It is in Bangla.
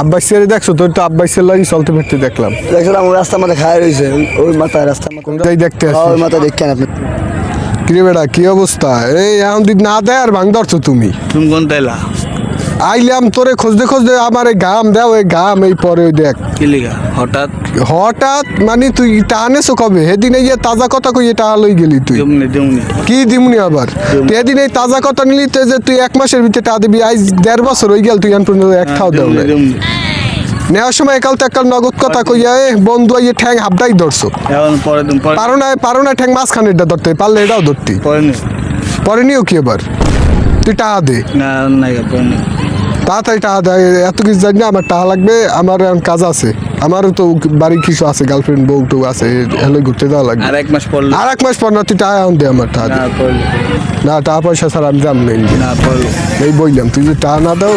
আব্বাসের দেখছো তোর তো আব্বাসের লাগি চলতে ফিরতে দেখলাম দেখছিলাম ওই রাস্তার মধ্যে খায় রয়েছে ওই মাথায় রাস্তার কোন যাই দেখতে ওই আসছিস মাথায় দেখেন আপনি কিরে বেড়া কি অবস্থা এই এখন যদি না দেয় আর ভাঙ ধরছো তুমি তুমি কোন তাইলা আইলাম তোরে খুঁজতে খুঁজতে আমার এই গাম দেও এই গাম এই পরে ওই দেখ কি লিগা হঠাৎ হঠাৎ মানে তুই টানেছো কবে সেদিনে গিয়ে তাজা কথা কই এটা লই গেলি তুই দেমনি কি দিমুনি আবার সেদিন এই তাজা কথা নিলি তো যে তুই 1 মাসের ভিতরে টা দিবি আজ 1.5 বছর হয়ে গেল তুই এখন পর্যন্ত এক খাও দেও নাই। নেওয়ার সময় একাল তো একাল নগদ কথা কইয়া এ বন্ধু আইয়ে ঠ্যাং হাবদাই ধরছো এখন পরে তুমি পরে পারো না ঠ্যাং মাঝখানেরটা ধরতে পারলে এটাও ধরতি পরে নি পরে নিও কি এবার তুই টাকা দে না নাই পরে নি তাড়াতাড়ি টাকা দেয় এত কিছু জানি না আমার টাকা লাগবে আমার এখন কাজ আছে আমারও তো বাড়ি কিছু আছে গার্লফ্রেন্ড বউ টু আছে হলে ঘুরতে যাওয়া লাগবে আর 1 মাস পর আর 1 মাস পর না তুই টাকা এখন দে আমার টাকা দে। না পড়লো না টাকা পয়সা ছাড়া আমি যাম নেই না পড়লো এই বললাম তুই যদি টাকা না দাও